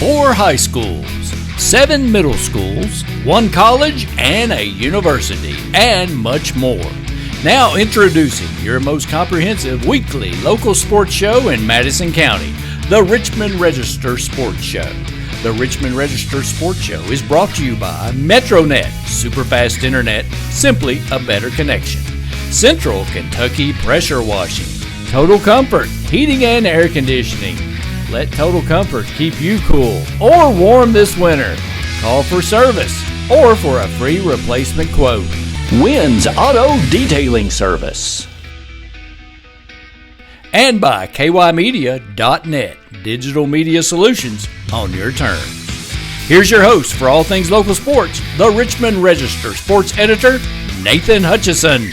4 high schools, 7 middle schools, 1 college, and a university, and much more. Now introducing your most comprehensive weekly local sports show in Madison County, the Richmond Register Sports Show. The Richmond Register Sports Show is brought to you by MetroNet, superfast internet, simply a better connection. Central Kentucky Pressure Washing, Total Comfort, heating and air conditioning. Let Total Comfort keep you cool or warm this winter. Call for service or for a free replacement quote. Wynn's Auto Detailing Service. And by kymedia.net, digital media solutions on your terms. Here's your host for all things local sports, the Richmond Register sports editor, Nathan Hutchison.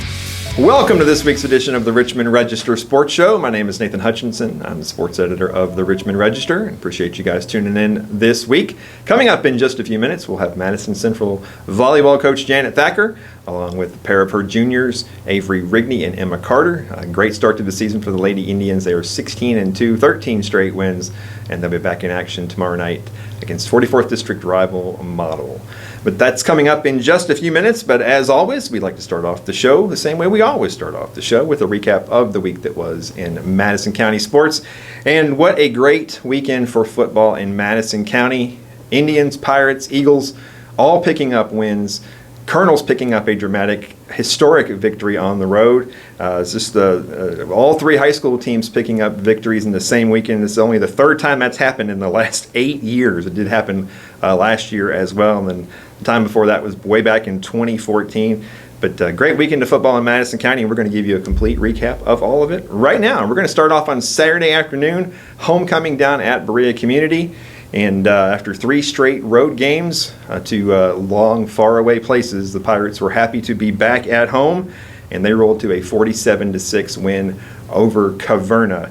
Welcome to this week's edition of the Richmond Register Sports Show. My name is Nathan Hutchinson. I'm the sports editor of the Richmond Register. I appreciate you guys tuning in this week. Coming up in just a few minutes, we'll have Madison Central volleyball coach Janet Thacker, along with a pair of her juniors, Avery, Rigney, and Emma Carter. A great start to the season for the Lady Indians. They are 16-2, 13 straight wins, and they'll be back in action tomorrow night against 44th District rival Model. But that's coming up in just a few minutes. But as always, we'd like to start off the show the same way we always start off the show, with a recap of the week that was in Madison County sports. And what a great weekend for football in Madison County. Indians, Pirates, Eagles, all picking up wins. Colonels picking up a dramatic, historic victory on the road. It's just all 3 high school teams picking up victories in the same weekend. It's only the 3rd time that's happened in the last 8 years. It did happen last year as well, and then the time before that was way back in 2014. But great weekend of football in Madison County, and we're going to give you a complete recap of all of it right now. We're going to start off on Saturday afternoon, homecoming down at Berea Community. And after 3 straight road games to long, faraway places, the Pirates were happy to be back at home, and they rolled to a 47-6 win over Caverna.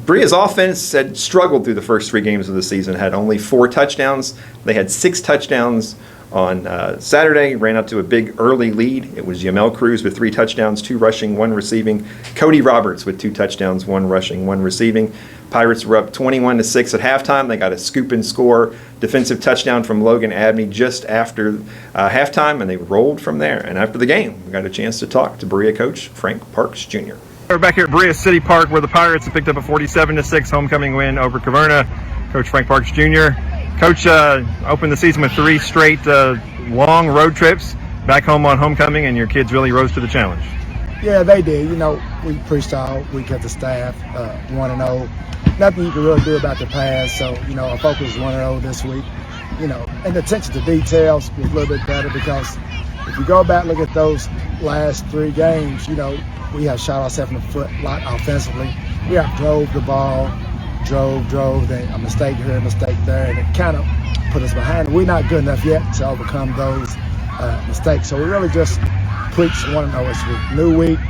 Berea's offense had struggled through the first 3 games of the season, had only 4 touchdowns. They had 6 touchdowns on Saturday, ran up to a big early lead. It was Yamel Cruz with 3 touchdowns, 2 rushing, 1 receiving. Cody Roberts with 2 touchdowns, 1 rushing, 1 receiving. Pirates were up 21-6 at halftime. They got a scoop and score defensive touchdown from Logan Abney just after halftime, and they rolled from there. And after the game, we got a chance to talk to Berea coach Frank Parks Jr. We're back here at Berea City Park, where the Pirates have picked up a 47-6 homecoming win over Caverna. Coach Frank Parks Jr. Coach opened the season with 3 straight long road trips back home on homecoming, and your kids really rose to the challenge. Yeah, they did. You know, we preached all week at the staff, 1-0. Nothing you can really do about the past, so, you know, our focus is 1-0 this week. You know, and the attention to details was a little bit better, because if you go back and look at those last 3 games, you know, we have shot ourselves in the foot a lot offensively. We have drove the ball, drove, then a mistake here, a mistake there, and it kind of put us behind. We're not good enough yet to overcome those mistakes, so we really just preached 1-0 this week. New week,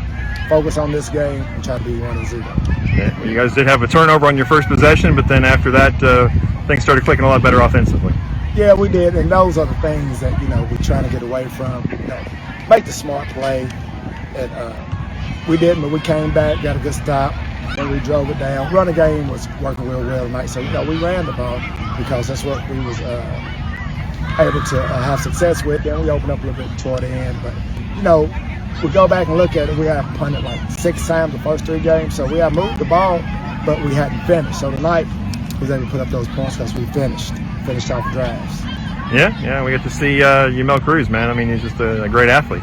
focus on this game, and try to be 1-0. Okay. Well, you guys did have a turnover on your first possession, but then after that, things started clicking a lot better offensively. Yeah, we did, and those are the things that, you know, we're trying to get away from. You know, make the smart play, and we didn't, but we came back, got a good stop, and we drove it down. Running game was working real well tonight, so, you know, we ran the ball because that's what we was able to have success with. Then we opened up a little bit toward the end, but, you know, we go back and look at it, we have punted like 6 times the first 3 games, so we have moved the ball, but we hadn't finished. So tonight, we was able to put up those points because we finished off drives. Yeah, we get to see Yamel Cruz, man. I mean, he's just a great athlete.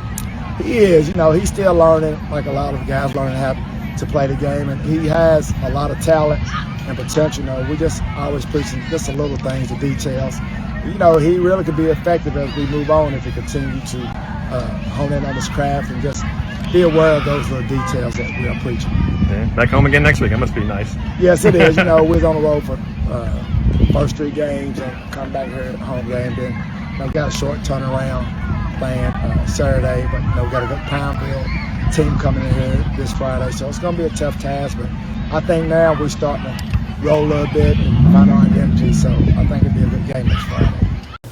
He is, you know, he's still learning, like a lot of guys learning how to play the game, and he has a lot of talent and potential. You know, we just always preaching just the little things, the details. You know, he really could be effective as we move on if we continue to hone in on his craft and just be aware of those little details that we are preaching. Yeah, back home again next week. That must be nice. Yes, it is. You know, we was on the road for first 3 games and come back here at home game. Then, you know, got a short turnaround playing Saturday, but, you know, we got a good Pineville team coming in here this Friday, so it's going to be a tough task. But I think now we're starting to roll a little bit and find our identity, so I think it'll be a good game next Friday.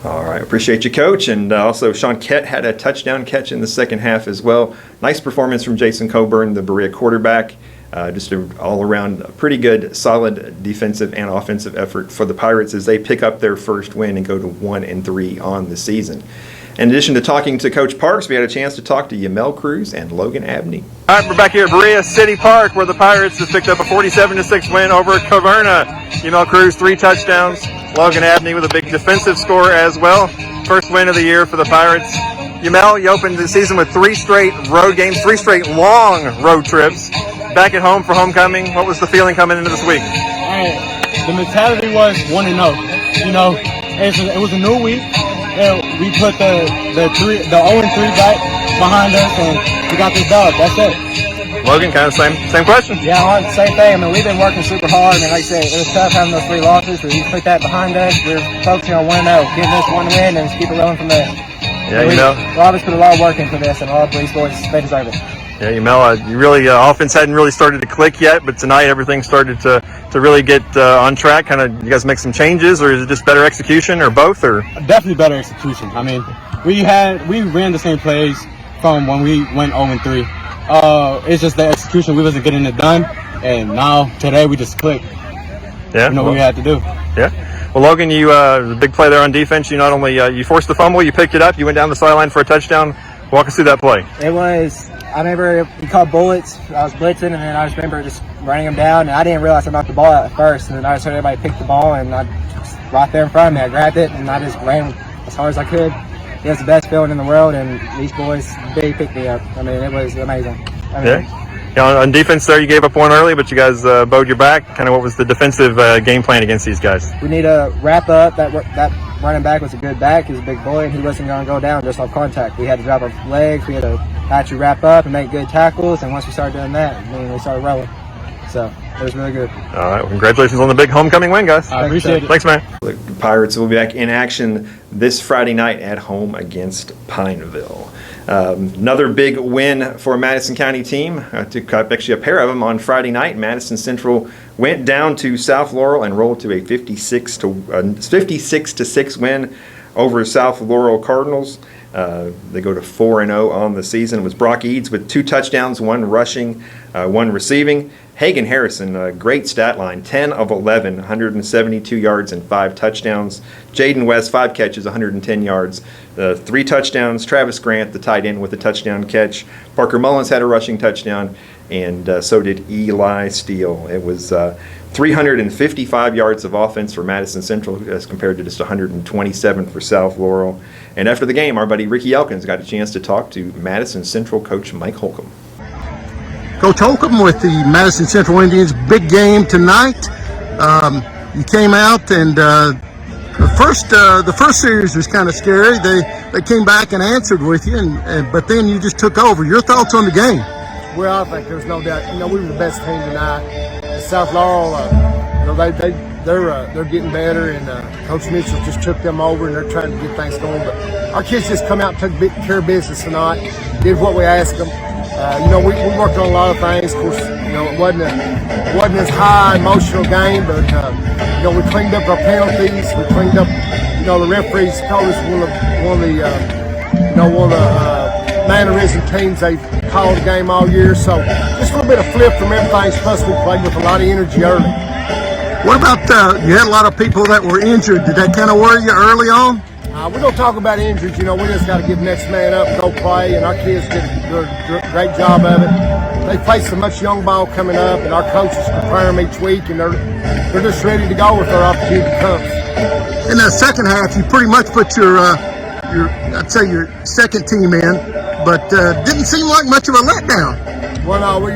All right, appreciate you, Coach. And also, Sean Kett had a touchdown catch in the second half as well. Nice performance from Jason Coburn, the Berea quarterback. Just an all-around pretty good, solid defensive and offensive effort for the Pirates as they pick up their first win and go to 1-3 on the season. In addition to talking to Coach Parks, we had a chance to talk to Yamel Cruz and Logan Abney. All right, we're back here at Berea City Park where the Pirates just picked up a 47-6 win over Caverna. Yamel Cruz, 3 touchdowns. Logan Abney with a big defensive score as well. First win of the year for the Pirates. Yamel, you opened the season with 3 straight road games, 3 straight long road trips. Back at home for homecoming, what was the feeling coming into this week? The mentality was 1-0. You know, it was a new week. We put the 0-3 back behind us, and we got this dub. That's it. Logan, kind of same question. Yeah, same thing. I mean, we've been working super hard, and like I said, it was tough having those 3 losses, but we put that behind us. We're focusing on 1-0, getting this 1 win, and just keep it rolling from there. Yeah, you know, Robert's put a lot of work into this, and all 3 boys, they deserve it. Yeah, Yamel, you really offense hadn't really started to click yet, but tonight everything started to really get on track. Kind of, you guys make some changes, or is it just better execution, or both? Or definitely better execution. I mean, we ran the same plays from when we went 0-3. It's just the execution, we wasn't getting it done, and now today we just clicked. Yeah, what we had to do. Yeah. Well, Logan, you the big play there on defense. You not only you forced the fumble, you picked it up, you went down the sideline for a touchdown. Walk us through that play. It was. I remember we caught bullets. I was blitzing, and then I just remember just running them down, and I didn't realize I knocked the ball out at first, and then I just heard everybody pick the ball, and I just right there in front of me, I grabbed it, and I just ran as hard as I could. It was the best feeling in the world, and these boys, they picked me up. I mean, it was amazing. Yeah, on defense there, you gave up one early, but you guys bowed your back. Kind of what was the defensive game plan against these guys? We need to wrap up. That running back was a good back. He's a big boy, and he wasn't going to go down just off contact. We had to drop our legs. We had to actually wrap up and make good tackles, and once we started doing that, we started rolling. So it was really good. All right, well, congratulations on the big homecoming win, guys. I appreciate it. Thanks, man. The Pirates will be back in action this Friday night at home against Pineville. Another big win for a Madison County team. Actually, a pair of them on Friday night. Madison Central went down to South Laurel and rolled to a 56-6 win over South Laurel Cardinals. They go to 4-0 on the season. It was Brock Eads with 2 touchdowns, 1 rushing, 1 receiving. Hagen Harrison, a great stat line, 10 of 11, 172 yards and 5 touchdowns. Jaden West, 5 catches, 110 yards, 3 touchdowns. Travis Grant, the tight end, with a touchdown catch. Parker Mullins had a rushing touchdown, and so did Eli Steele. It was 355 yards of offense for Madison Central as compared to just 127 for South Laurel. And after the game, our buddy Ricky Elkins got a chance to talk to Madison Central coach Mike Holcomb. Coach Holcomb with the Madison Central Indians, big game tonight. You came out, and the first series was kind of scary. They came back and answered with you, but then you just took over. Your thoughts on the game? Well, I think there's no doubt. You know, we were the best team tonight. South Laurel, they're getting better, and Coach Mitchell just took them over, and they're trying to get things going. But our kids just come out and took care of business tonight, did what we asked them. We worked on a lot of things. Of course, it wasn't as high emotional game, but we cleaned up our penalties. We cleaned up. The referees called us one of the mannerism teams they've called the game all year. So just a little bit of flip from everything. Plus, we played with a lot of energy early. What about you had a lot of people that were injured? Did that kind of worry you early on? We don't talk about injuries. We just got to get the next man up and go play, and our kids did a great job of it. They play so much young ball coming up, and our coaches prepare them each week, and they're just ready to go if their opportunity comes. In the second half, you pretty much put your second team in, but didn't seem like much of a letdown. Well, no, we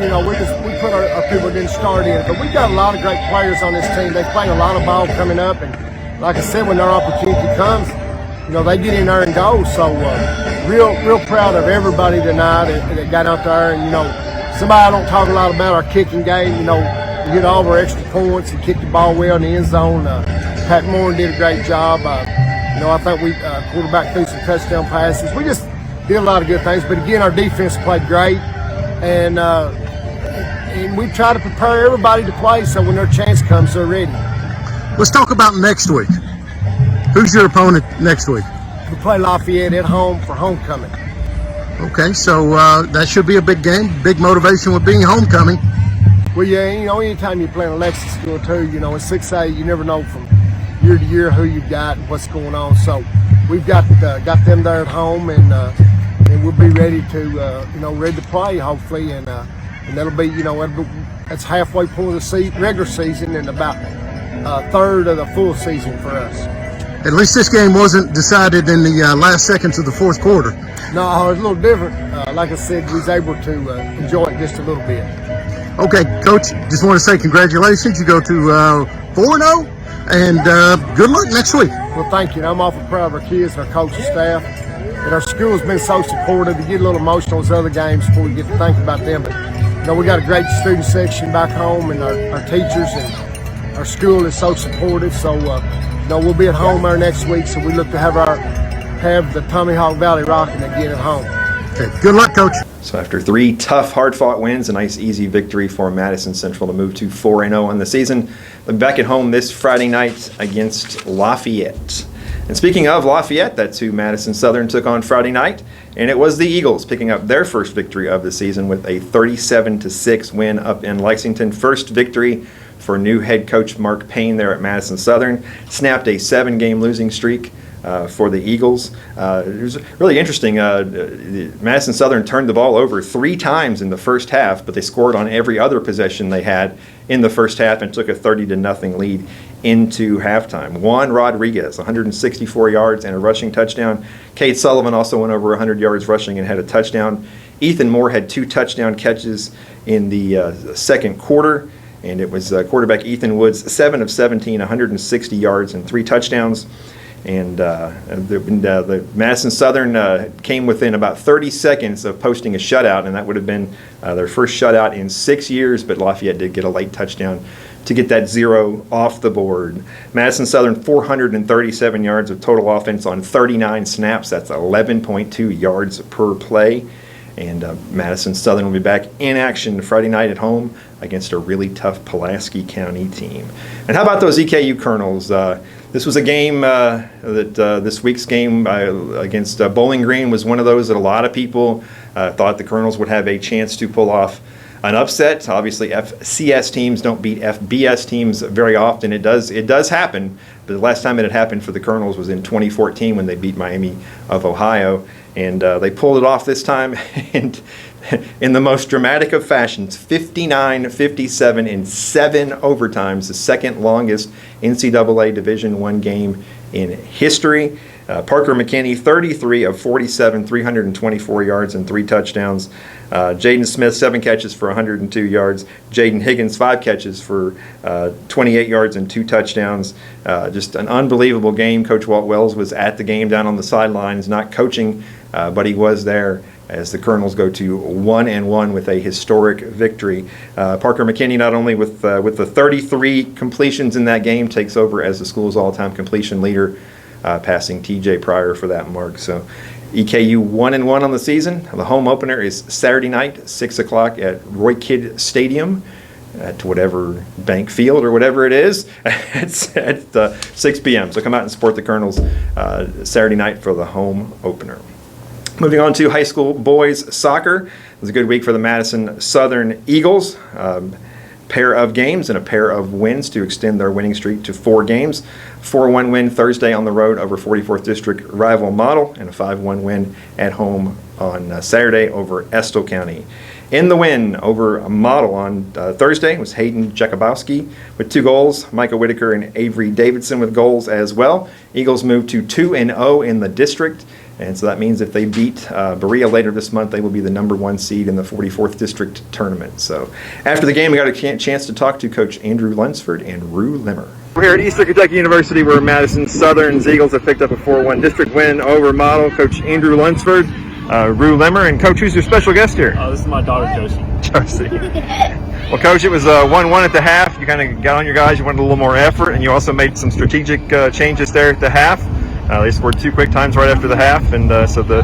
put our people that didn't start in, but we got a lot of great players on this team. They play a lot of ball coming up, and like I said, when their opportunity comes, they get in there and go. So real proud of everybody tonight that got out there. And somebody I don't talk a lot about our kicking game. We hit all of our extra points and kicked the ball well in the end zone. Pat Moore did a great job. I think we quarterback threw some touchdown passes. We just did a lot of good things. But again, our defense played great, and we try to prepare everybody to play so when their chance comes, they're ready. Let's talk about next week. Who's your opponent next week? We play Lafayette at home for homecoming. Okay, so that should be a big game. Big motivation with being homecoming. Well, yeah, anytime you're playing a Lexington school too, in 6A, you never know from year to year who you've got and what's going on. So we've got them there at home, and we'll be ready to, ready to play hopefully, and that'll be, that's halfway point of the regular season and about a third of the full season for us. At least this game wasn't decided in the last seconds of the fourth quarter. No, it's a little different. Like I said, we was able to enjoy it just a little bit. Okay, Coach, just want to say congratulations. You go to 4-0, and good luck next week. Well, thank you. And I'm awful proud of our kids, our coaching staff, and our school's been so supportive. You get a little emotional as other games before you get to think about them. But, we got a great student section back home, and our teachers and our school is so supportive. So, we'll be at home there next week, so we look to have the Tommy Hawk Valley rocking again at home. Okay, good luck, Coach. So after 3 tough, hard-fought wins, a nice, easy victory for Madison Central to move to 4-0 on the season. They'll be back at home this Friday night against Lafayette. And speaking of Lafayette, that's who Madison Southern took on Friday night, and it was the Eagles picking up their first victory of the season with a 37-6 win up in Lexington. First victory for new head coach Mark Payne there at Madison Southern. Snapped a 7-game losing streak for the Eagles. It was really interesting. Madison Southern turned the ball over 3 times in the first half, but they scored on every other possession they had in the first half and took a 30-0 lead into halftime. Juan Rodriguez, 164 yards and a rushing touchdown. Cade Sullivan also went over 100 yards rushing and had a touchdown. Ethan Moore had 2 touchdown catches in the second quarter, and it was quarterback Ethan Woods, 7 of 17, 160 yards and 3 touchdowns. And the Madison Southern came within about 30 seconds of posting a shutout, and that would have been their first shutout in 6 years, but Lafayette did get a late touchdown to get that 0 off the board. Madison Southern, 437 yards of total offense on 39 snaps. That's 11.2 yards per play. And Madison Southern will be back in action Friday night at home against a really tough Pulaski County team. And how about those EKU Colonels? This was a game this week's game against Bowling Green was one of those that a lot of people thought the Colonels would have a chance to pull off an upset. Obviously, FCS teams don't beat FBS teams very often. It does happen, but the last time it had happened for the Colonels was in 2014 when they beat Miami of Ohio, and they pulled it off this time. And in the most dramatic of fashions, 59-57 in 7 overtimes, the second longest NCAA Division I game in history. Parker McKinney, 33 of 47, 324 yards and 3 touchdowns. Jaden Smith, 7 catches for 102 yards. Jaden Higgins, 5 catches for 28 yards and 2 touchdowns. Just an unbelievable game. Coach Walt Wells was at the game down on the sidelines, not coaching, but he was there as the Colonels go to 1-1 with a historic victory. Parker McKinney, not only with the 33 completions in that game, takes over as the school's all-time completion leader, passing TJ Pryor for that mark. So EKU 1-1 on the season. The home opener is Saturday night, 6 o'clock at Roy Kidd Stadium at whatever Bank Field or whatever it is at 6 p.m. So come out and support the Colonels Saturday night for the home opener. Moving on to high school boys soccer. It was a good week for the Madison Southern Eagles. Pair of games and a pair of wins to extend their winning streak to 4 games. 4-1 win Thursday on the road over 44th District rival Model, and a 5-1 win at home on Saturday over Estill County. In the win over Model on Thursday was Hayden Jakubowski with 2 goals, Micah Whitaker and Avery Davidson with goals as well. Eagles moved to 2-0 in the district. And so that means if they beat Berea later this month, they will be the number 1 seed in the 44th District tournament. So after the game, we got a chance to talk to Coach Andrew Lunsford and Rue Limmer. We're here at Eastern Kentucky University where Madison Southern's Eagles have picked up a 4-1 district win over Model. Coach Andrew Lunsford, Rue Limmer, and Coach, who's your special guest here? This is my daughter, Josie. Josie. Well, Coach, it was 1-1 at the half. You kind of got on your guys. You wanted a little more effort, and you also made some strategic changes there at the half. They scored 2 quick times right after the half, and so the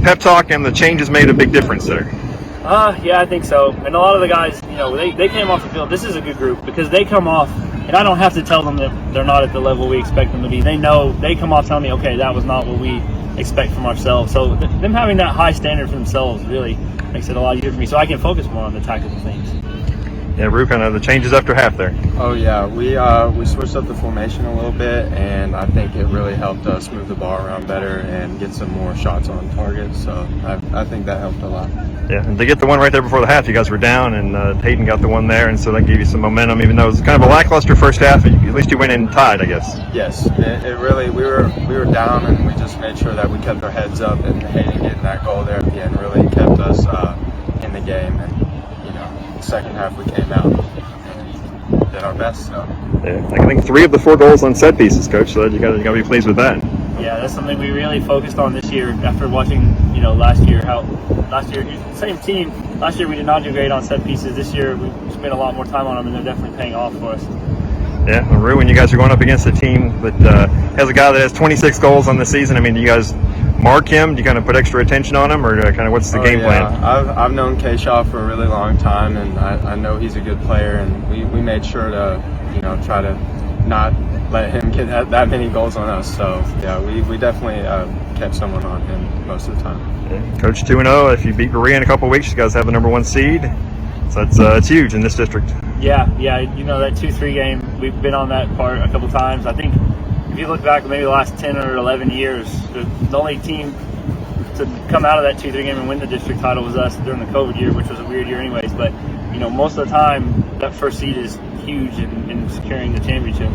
pep talk and the changes made a big difference there. Yeah, I think so. And a lot of the guys, they came off the field. This is a good group because they come off, and I don't have to tell them that they're not at the level we expect them to be. They know, they come off telling me, okay, that was not what we expect from ourselves. So them having that high standard for themselves really makes it a lot easier for me, so I can focus more on the tactical things. Yeah, Rue, kind of the changes after half there. Oh yeah, we switched up the formation a little bit, and I think it really helped us move the ball around better and get some more shots on target. So I think that helped a lot. Yeah, and to get the one right there before the half, you guys were down, and Hayden got the one there, and so that gave you some momentum. Even though it was kind of a lackluster first half, at least you went in tied, I guess. Yes, it really we were down, and we just made sure that we kept our heads up, and Hayden getting that goal there at the end really kept us in the game. And the second half we came out and did our best. So yeah, I think 3 of the 4 goals on set pieces, Coach. So you got to be pleased with that. Yeah, that's something we really focused on this year after watching, last year, same team. Last year we did not do great on set pieces. This year we spent a lot more time on them, and they're definitely paying off for us. Yeah, well, Rue, when you guys are going up against a team that has a guy that has 26 goals on the season, I mean, do you guys mark him? Do you kind of put extra attention on him, or kind of what's the game plan? I've known K-Shaw for a really long time, and I know he's a good player, and we made sure to, try to not let him get that many goals on us. So, yeah, we definitely kept someone on him most of the time. Yeah. Coach 2-0, if you beat Berea in a couple of weeks, you guys have the #1 seed. So it's huge in this district. Yeah, that 2-3 game, we've been on that part a couple times. I think if you look back maybe the last 10 or 11 years, the only team to come out of that 2-3 game and win the district title was us during the COVID year, which was a weird year anyways. But, most of the time, that first seed is huge in securing the championship.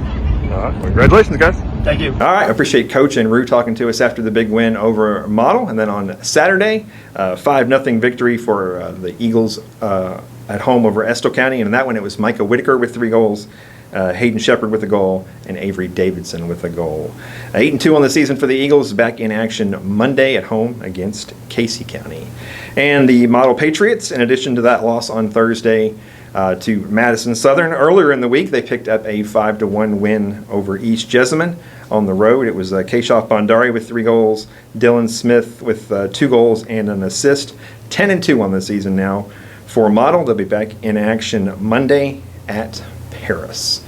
All right. Congratulations, guys. Thank you. All right, I appreciate Coach and Rue talking to us after the big win over Model. And then on Saturday, 5-0 victory for the Eagles at home over Estill County. And in that one, it was Micah Whitaker with 3 goals, Hayden Shepard with a goal, and Avery Davidson with a goal. 8-2 on the season for the Eagles, back in action Monday at home against Casey County. And the Model Patriots, in addition to that loss on Thursday to Madison Southern, earlier in the week they picked up a 5-1 win over East Jessamine on the road. It was Keshav Bondari with 3 goals, Dylan Smith with 2 goals and an assist. 10-2 on the season now for Model. They'll be back in action Monday at Paris.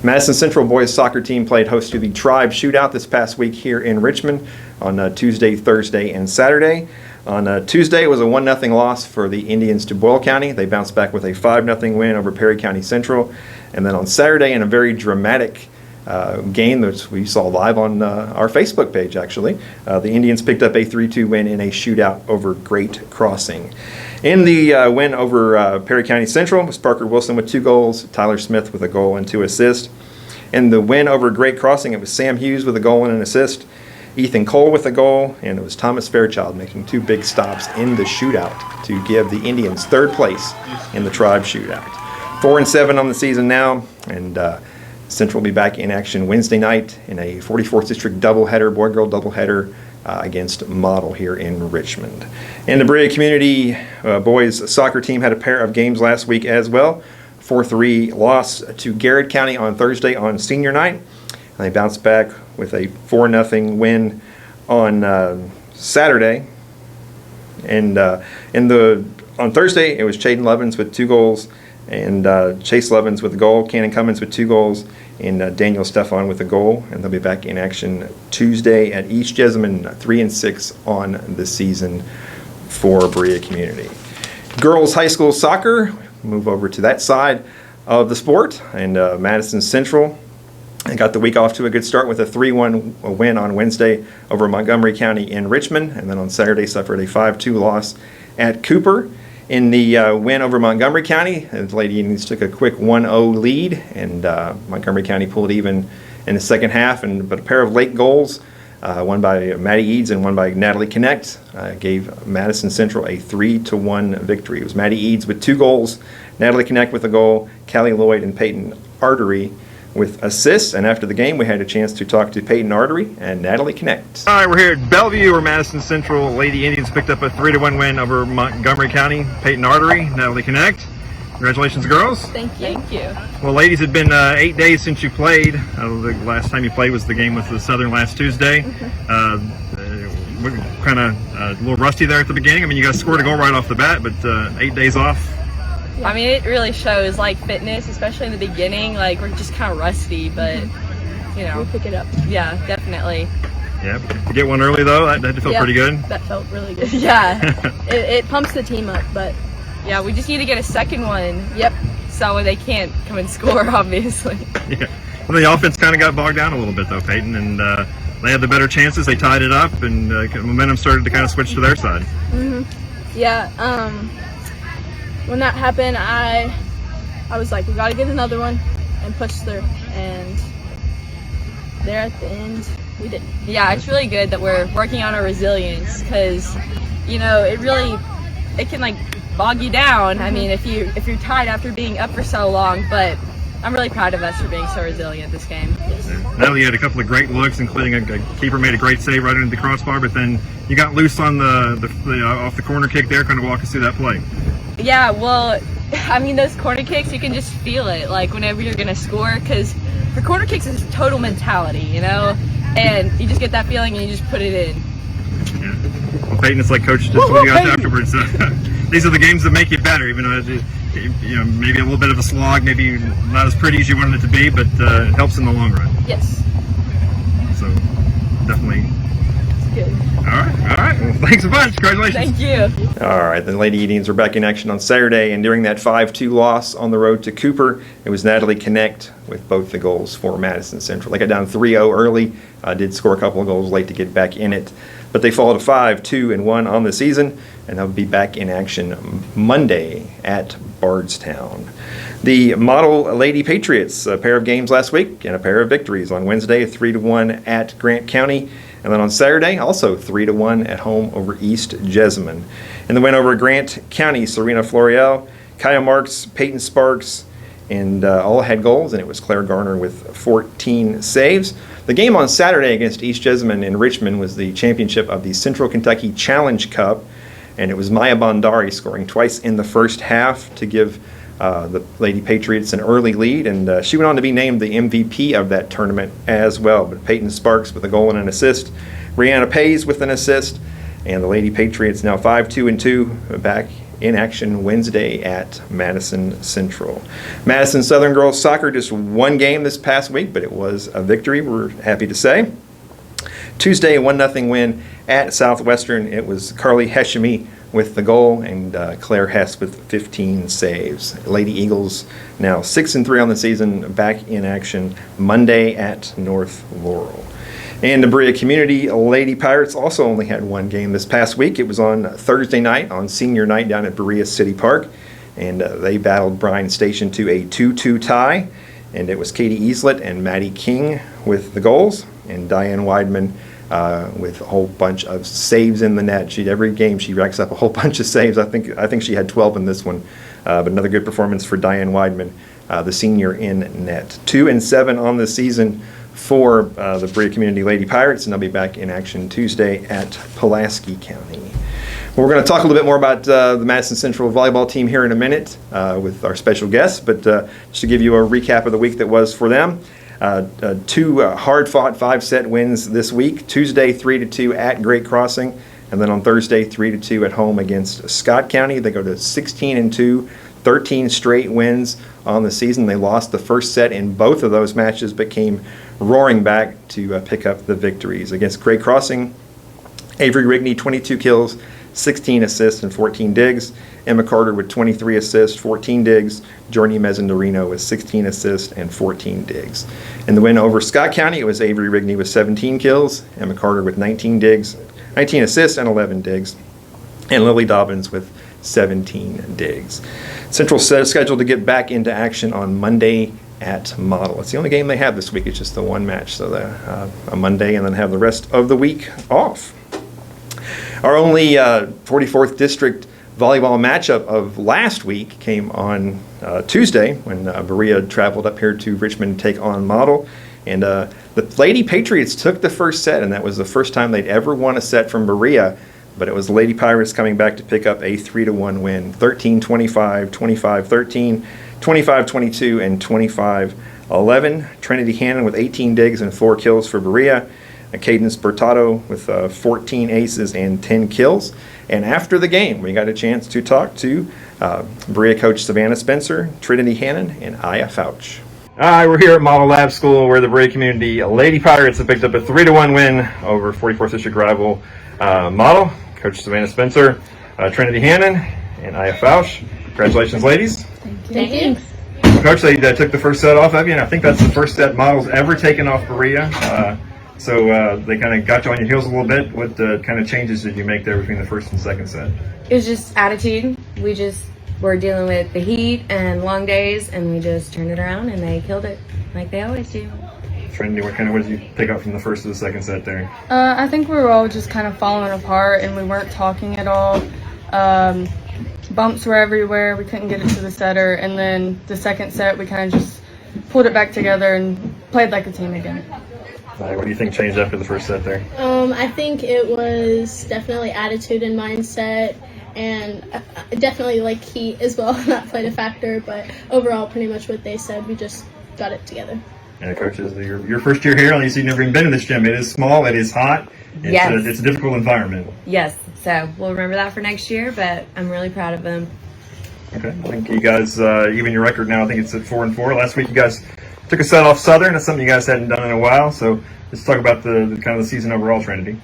Madison Central boys soccer team played host to the Tribe Shootout this past week here in Richmond on Tuesday, Thursday, and Saturday. On Tuesday, it was a 1-0 loss for the Indians to Boyle County. They bounced back with a 5-0 win over Perry County Central. And then on Saturday, in a very dramatic game that we saw live on our Facebook page, actually, the Indians picked up a 3-2 win in a shootout over Great Crossing. In the win over Perry County Central was Parker Wilson with 2 goals, Tyler Smith with a goal and 2 assists. In the win over Great Crossing, it was Sam Hughes with a goal and an assist, Ethan Cole with a goal, and it was Thomas Fairchild making 2 big stops in the shootout to give the Indians 3rd place in the Tribe Shootout. 4-7 on the season now, and Central will be back in action Wednesday night in a 44th District doubleheader, boy-girl doubleheader against Model here in Richmond. And the Berea Community boys soccer team had a pair of games last week as well. 4-3 loss to Garrett County on Thursday on senior night. And they bounced back with a 4-0 win on Saturday. And on Thursday, it was Chaden Levins with 2 goals, and Chase Levins with a goal, Cannon Cummins with 2 goals, and Daniel Stefan with a goal. And they'll be back in action Tuesday at East Jessamine, 3-6 on the season for Berea Community. Girls high school soccer, move over to that side of the sport, and Madison Central got the week off to a good start with a 3-1 win on Wednesday over Montgomery County in Richmond, and then on Saturday suffered a 5-2 loss at Cooper. In the win over Montgomery County, the Lady Indians took a quick 1-0 lead, and Montgomery County pulled even in the second half. But a pair of late goals, one by Maddie Eads and one by Natalie Connect, gave Madison Central a 3-1 victory. It was Maddie Eads with 2 goals, Natalie Connect with a goal, Callie Lloyd and Peyton Artery with assists. And after the game, we had a chance to talk to Peyton Artery and Natalie Connect. All right, we're here at Bellevue, where Madison Central Lady Indians picked up a 3-1 win over Montgomery County. Peyton Artery, Natalie Connect. Congratulations, girls. Thank you. Thank you. Well, ladies, it's been 8 days since you played. The last time you played was the game with the Southern last Tuesday. We're kind of a little rusty there at the beginning. I mean, you guys scored a goal right off the bat, but 8 days off. I mean, it really shows, like, fitness, especially in the beginning. Like, we're just kind of rusty, but, you know. We'll pick it up. Yeah, definitely. Yeah, to get one early, though, that felt pretty good. That felt really good. Yeah. it pumps the team up, but Yeah, we just need to get a second one. Yep. So they can't come and score, obviously. Yeah. Well, the offense kind of got bogged down a little bit, though, Peyton, and they had the better chances. They tied it up, and momentum started to kind of switch to their side. Yeah. When that happened, I was like, we got to get another one and push through. And there at the end, we did. Yeah, it's really good that we're working on our resilience because, it can like bog you down. I mean, if you're tied after being up for so long, but I'm really proud of us for being so resilient this game. Now you had a couple of great looks, including a keeper made a great save right into the crossbar, but then you got loose on the off the corner kick there. Kind of walk us through that play. Yeah, well, I mean, those corner kicks, you can just feel it, like whenever you're gonna score, because for corner kicks it's total mentality, and you just get that feeling and you just put it in. Yeah. Well, Peyton, it's like Coach just told you guys afterwards. These are the games that make you better, even though maybe a little bit of a slog, maybe not as pretty as you wanted it to be, but it helps in the long run. Yes. So definitely. It's good. All right. Well, thanks a bunch. Congratulations. Thank you. All right, the Lady Indians were back in action on Saturday, and during that 5-2 loss on the road to Cooper, it was Natalie Connect with both the goals for Madison Central. They got down 3-0 early, did score a couple of goals late to get back in it, but they followed a 5-2-1 on the season, and they'll be back in action Monday at Bardstown. The Model Lady Patriots, a pair of games last week and a pair of victories. On Wednesday, 3-1 at Grant County, and then on Saturday, also 3-1 at home over East Jessamine. In the win over Grant County, Serena Florial, Kaya Marks, Peyton Sparks, and all had goals, and it was Claire Garner with 14 saves. The game on Saturday against East Jessamine in Richmond was the championship of the Central Kentucky Challenge Cup, and it was Maya Bondari scoring twice in the first half to give the Lady Patriots an early lead, and she went on to be named the MVP of that tournament as well. But Peyton Sparks with a goal and an assist, Brianna Pays with an assist, and the Lady Patriots now 5-2-2 back in action Wednesday at Madison Central. Madison Southern Girls Soccer just one game this past week, but it was a victory, we're happy to say. Tuesday, 1-0 win at Southwestern. It was Carly Heshemi with the goal, and Claire Hess with 15 saves. Lady Eagles now 6-3 on the season, back in action Monday at North Laurel. And the Berea Community Lady Pirates also only had one game this past week. It was on Thursday night, on senior night down at Berea City Park, and they battled Bryan Station to a 2-2 tie, and it was Katie Easlet and Maddie King with the goals, and Diane Weidman with a whole bunch of saves in the net. Every game she racks up a whole bunch of saves. I think she had 12 in this one, but another good performance for Diane Weidman, the senior in net. 2-7 on the season for the Berea Community Lady Pirates, and they'll be back in action Tuesday at Pulaski County. Well, we're going to talk a little bit more about the Madison Central volleyball team here in a minute with our special guests, but just to give you a recap of the week that was for them. Two hard-fought 5-set wins this week. Tuesday, 3-2 at Great Crossing, and then on Thursday, 3-2 at home against Scott County. They go to 16-2, 13 straight wins on the season. They lost the first set in both of those matches, but came roaring back to pick up the victories. Against Great Crossing, Avery Rigney, 22 kills, 16 assists, and 14 digs. Emma Carter with 23 assists, 14 digs. Jordan Mezzandorino with 16 assists and 14 digs. In the win over Scott County, it was Avery Rigney with 17 kills, Emma Carter with 19 assists and 11 digs, and Lily Dobbins with 17 digs. Central scheduled to get back into action on Monday at Model. It's the only game they have this week. It's just the one match, so a Monday, and then have the rest of the week off. Our only 44th District volleyball matchup of last week came on Tuesday when Berea traveled up here to Richmond to take on Model. And the Lady Patriots took the first set, and that was the first time they'd ever won a set from Berea. But it was the Lady Pirates coming back to pick up a 3-1 win, 13-25, 25-13, 25-22, and 25-11. Trinity Hannon with 18 digs and 4 kills for Berea. Cadence Bertato with 14 aces and 10 kills. And after the game, we got a chance to talk to Berea coach Savannah Spencer, Trinity Hannon, and Aya Fouch. We're here at Model Lab School, where the Berea Community Lady Pirates have picked up a 3-1 win over 44th District rival Model. Coach Savannah Spencer, Trinity Hannon, and Aya Fausch. Congratulations, ladies. Thank you. Coach, they took the first set off of you, and I think that's the first set Model's ever taken off Berea. So they kind of got you on your heels a little bit. What kind of changes did you make there between the first and second set? It was just attitude. We just were dealing with the heat and long days, and we just turned it around, and they killed it like they always do. Trinity, what did you pick up from the first to the second set there? I think we were all just kind of falling apart, and we weren't talking at all. Bumps were everywhere. We couldn't get it to the setter, and then the second set we kind of just pulled it back together and played like a team again. What do you think changed after the first set there? I think it was definitely attitude and mindset, and definitely like heat as well. That played a factor, but overall, pretty much what they said. We just got it together. Yeah, Coach, your first year here, you've never even been in this gym. It is small, it is hot, it's a difficult environment. Yes, so we'll remember that for next year, but I'm really proud of them. Okay, I think you guys, even your record now, I think it's at 4-4. Last week you guys took a set off Southern. That's something you guys hadn't done in a while, so let's talk about the kind of the season overall, Trinity.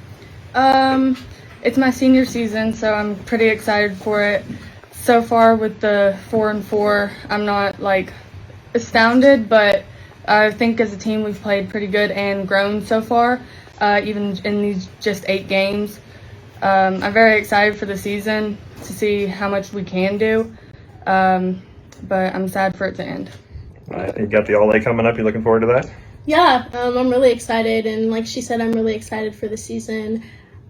It's my senior season, so I'm pretty excited for it. So far with the 4-4, I'm not astounded, but I think as a team we've played pretty good and grown so far, even in these just 8 games. I'm very excited for the season to see how much we can do, but I'm sad for it to end. You got the All-A coming up. You looking forward to that? Yeah, I'm really excited, and like she said, I'm really excited for the season.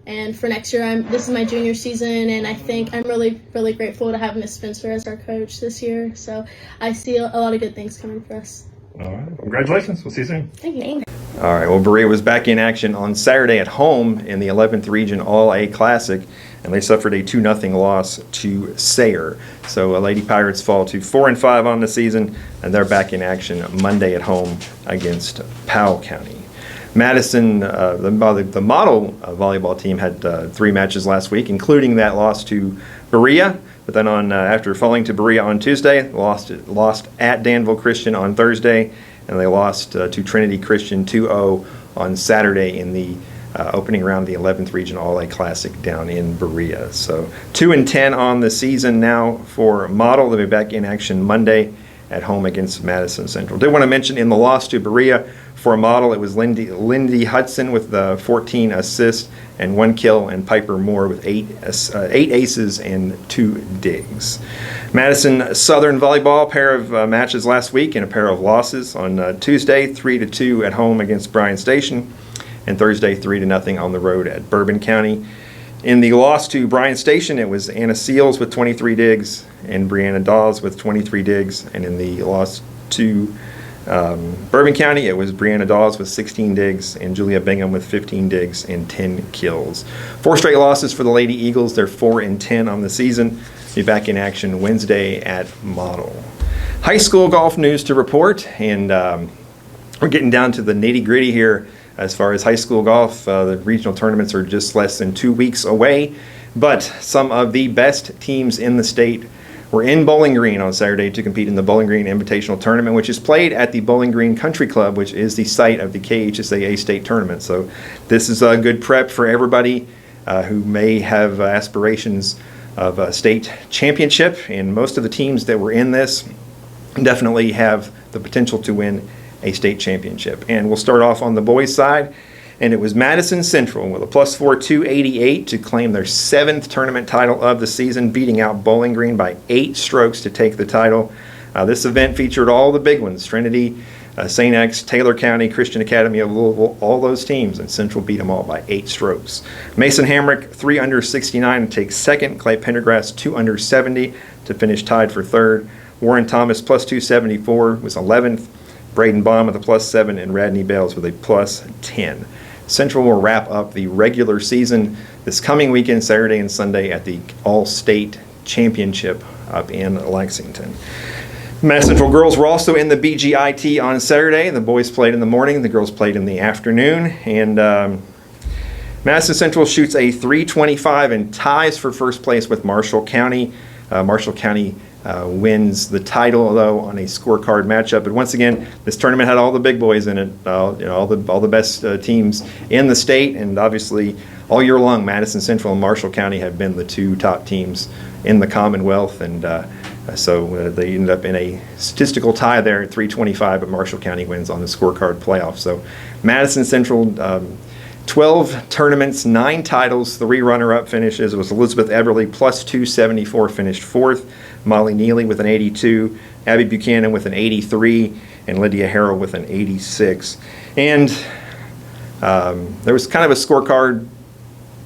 And for next year, this is my junior season, and I think I'm really, really grateful to have Miss Spencer as our coach this year. So I see a lot of good things coming for us. All right. Congratulations. We'll see you soon. Thank you. All right. Well, Berea was back in action on Saturday at home in the 11th Region All-A Classic, and they suffered a 2-0 loss to Sayre. So Lady Pirates fall to 4-5 on the season, and they're back in action Monday at home against Powell County. Madison, the model volleyball team had 3 matches last week, including that loss to Berea. But then after falling to Berea on Tuesday, lost at Danville Christian on Thursday, and they lost to Trinity Christian 2-0 on Saturday in the opening round of the 11th Region All-A Classic down in Berea. So 2-10 on the season now for Model. They'll be back in action Monday at home against Madison Central. Did want to mention in the loss to Berea for Model, it was Lindy Hudson with 14 assists and 1 kill, and Piper Moore with 8 aces and 2 digs. Madison Southern volleyball, pair of matches last week and a pair of losses. On Tuesday, 3-2 at home against Bryan Station, and Thursday, 3-0 on the road at Bourbon County. In the loss to Bryan Station, it was Anna Seals with 23 digs and Brianna Dawes with 23 digs. And in the loss to Bourbon County, it was Brianna Dawes with 16 digs and Julia Bingham with 15 digs and 10 kills. 4 straight losses for the Lady Eagles. They're 4-10 on the season. Be back in action Wednesday at Model. High school golf news to report, and we're getting down to the nitty-gritty here. As far as high school golf, the regional tournaments are just less than 2 weeks away, but some of the best teams in the state were in Bowling Green on Saturday to compete in the Bowling Green Invitational Tournament, which is played at the Bowling Green Country Club, which is the site of the KHSAA state tournament. So this is a good prep for everybody who may have aspirations of a state championship, and most of the teams that were in this definitely have the potential to win a state championship. And we'll start off on the boys' side, and it was Madison Central with a +4 288 to claim their 7th tournament title of the season, beating out Bowling Green by 8 strokes to take the title. This event featured all the big ones: Trinity, St. X, Taylor County, Christian Academy of Louisville, all those teams, and Central beat them all by 8 strokes. Mason Hamrick 3 under 69 to take second. Clay Pendergrass 2 under 70 to finish tied for third. Warren Thomas +274 was 11th. Braden Baum with a +7, and Radney Bales with a +10. Central will wrap up the regular season this coming weekend, Saturday and Sunday, at the All-State Championship up in Lexington. Madison Central girls were also in the BGIT on Saturday. The boys played in the morning, the girls played in the afternoon, and Madison Central shoots a .325 and ties for first place with Marshall County. Marshall County wins the title, though, on a scorecard matchup. But once again, this tournament had all the big boys in it, all the best teams in the state, and obviously all year long, Madison Central and Marshall County have been the 2 top teams in the Commonwealth, and so they ended up in a statistical tie there at 325, but Marshall County wins on the scorecard playoff. So Madison Central, 12 tournaments, 9 titles, 3 runner-up finishes. It was Elizabeth Everly plus 274, finished 4th. Molly Neely with an 82, Abby Buchanan with an 83, and Lydia Harrell with an 86. And there was kind of a scorecard